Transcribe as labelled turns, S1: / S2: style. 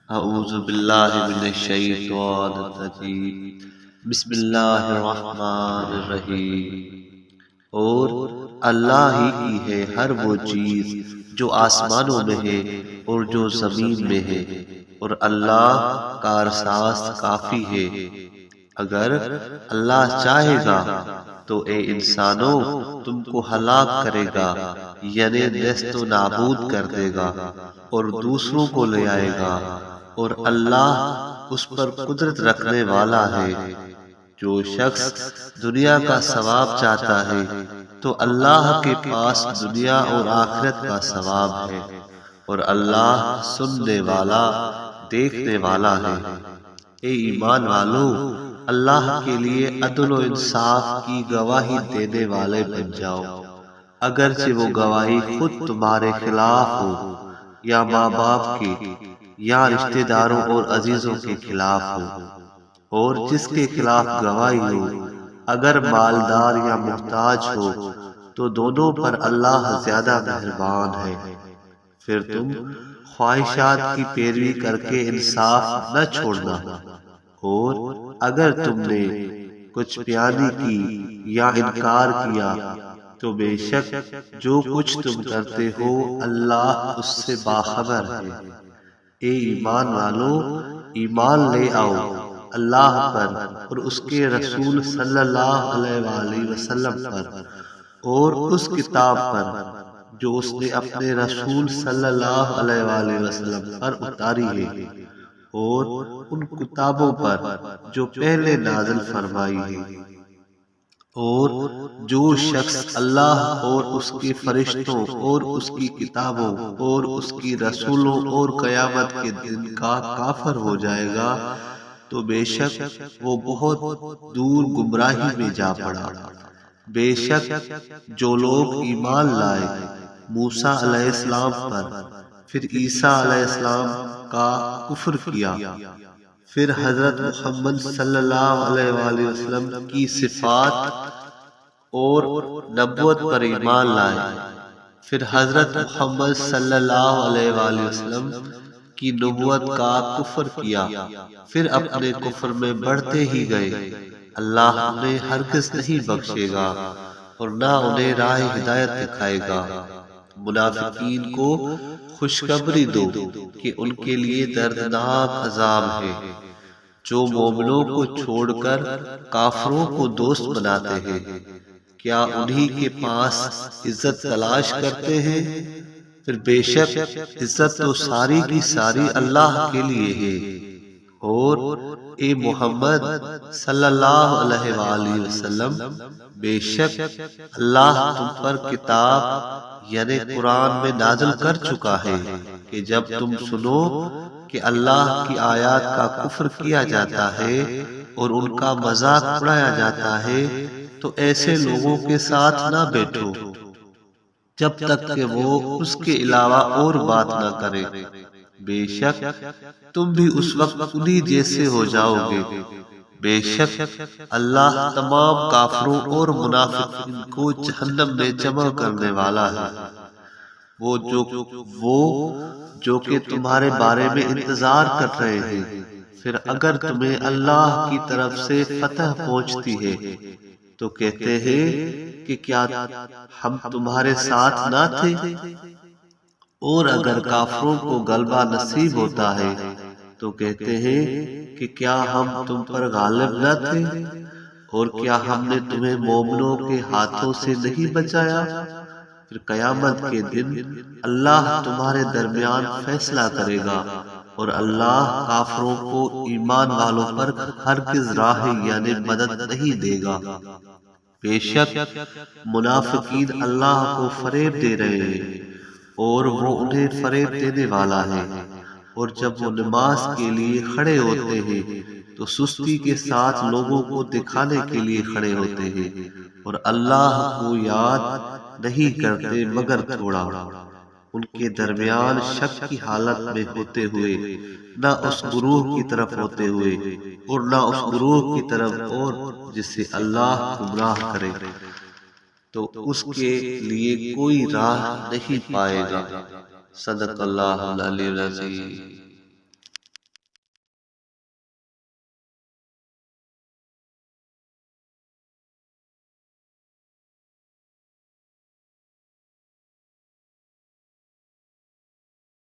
S1: اعوذ باللہ من الشیطان الرجیم بسم اللہ الرحمن الرحیم۔ اور اللہ ہی کی ہے ہر وہ چیز جو آسمانوں میں ہے اور جو زمین میں ہے، اور اللہ کارساز کافی ہے۔ اگر اللہ چاہے گا تو اے انسانوں تم کو ہلاک کرے گا، یعنی نیست و نابود کر دے گا اور دوسروں کو لے آئے گا، اور اللہ اس پر قدرت رکھنے والا ہے۔ جو شخص دنیا کا ثواب چاہتا ہے تو اللہ کے پاس دنیا اور آخرت کا ثواب ہے، اور اللہ سننے والا دیکھنے والا ہے۔ اے ایمان والو، اللہ کے لیے عدل و انصاف کی گواہی دینے والے بن جاؤ، اگرچہ وہ گواہی خود تمہارے خلاف ہو، یا ماں باپ کے، یا رشتہ داروں اور عزیزوں کے خلاف ہو۔ اور جس کے خلاف گواہی ہو، اگر مالدار یا محتاج ہو، تو دونوں پر اللہ زیادہ مہربان ہے۔ پھر تم خواہشات کی پیروی کر کے انصاف نہ چھوڑنا، اور اگر تم نے کچھ بیانی کی یا انکار کیا تو بے شک جو کچھ تم کرتے ہو اللہ اس سے باخبر ہے۔ اے ایمان والو، ایمان لے آؤ اللہ پر اور اس کے رسول صلی اللہ علیہ وآلہ وسلم پر، اور اس کتاب پر جو اس نے اپنے رسول صلی اللہ علیہ وآلہ وسلم پر اتاری ہے، اور ان کتابوں پر جو پہلے نازل فرمائی ہے۔ اور جو شخص اللہ اور اس کے فرشتوں اور اس کی کتابوں اور اس کی رسولوں اور قیامت کے دن کا کافر ہو جائے گا تو بے شک وہ بہت دور گمراہی میں جا پڑا۔ بے شک جو لوگ ایمان لائے موسیٰ علیہ السلام پر، پھر عیسیٰ علیہ السلام کا کفر کیا، پھر حضرت محمد صلی اللہ علیہ وآلہ وسلم کی صفات اور نبوت پر ایمان لائے، پھر حضرت محمد صلی اللہ علیہ وآلہ وسلم کی نبوت کا کفر کیا، پھر اپنے کفر میں بڑھتے ہی گئے، اللہ انہیں ہرگز نہیں بخشے گا اور نہ انہیں راہ ہدایت دکھائے گا۔ منافقین کو خوشخبری دو کہ ان کے لیے دردناک عذاب ہے۔ جو مومنوں کو چھوڑ کر کافروں کو دوست بناتے ہیں، کیا انہی کے پاس عزت تلاش کرتے ہیں؟ پھر بے شک عزت تو ساری کی ساری اللہ کے لیے ہے۔ اور اے محمد صلی اللہ علیہ وآلہ وسلم، بے شک اللہ تم پر کتاب یعنی قرآن میں نازل کر چکا ہے کہ جب تم سنو کہ اللہ کی آیات کا کفر کیا جاتا ہے اور ان کا مذاق اڑایا جاتا ہے تو ایسے لوگوں کے ساتھ نہ بیٹھو جب تک کہ وہ اس کے علاوہ اور بات نہ کرے، بے شک تم بھی اس وقت انہی جیسے ہو جاؤ گے۔ بے شک اللہ تمام کافروں اور منافقین کو جہنم میں جمع کرنے والا ہے۔ وہ جو کہ تمہارے بارے میں انتظار کر رہے ہیں، پھر اگر تمہیں اللہ کی طرف سے فتح پہنچتی ہے تو کہتے ہیں کہ کیا ہم تمہارے ساتھ نہ تھے؟ اور اگر کافروں کو غلبہ نصیب ہوتا ہے تو کہتے ہیں کہ کیا ہم تم پر غالب نہ تھے؟ اور کیا ہم نے تمہیں مومنوں کے ہاتھوں سے نہیں بچایا؟ پھر قیامت کے دن اللہ تمہارے درمیان فیصلہ کرے گا، اور اللہ کافروں کو ایمان والوں پر ہرگز راہ یعنی مدد نہیں دے گا۔ بے شک منافقین اللہ کو فریب دے رہے ہیں اور وہ انہیں فریب دینے والا ہے، اور جب وہ نماز کے لیے کھڑے ہوتے ہیں تو سستی کے ساتھ لوگوں کو دکھانے کے لیے کھڑے ہوتے ہیں، اور اللہ کو یاد نہیں کرتے مگر تھوڑا۔ ان کے درمیان شک کی حالت میں ہوتے ہوئے، نہ اس گروہ کی طرف ہوتے ہوئے اور نہ اس گروہ کی طرف اور جسے اللہ گمراہ کرے تو اس کے لیے کوئی راہ نہیں پائے گا۔ صدق اللہ العلی العظیم۔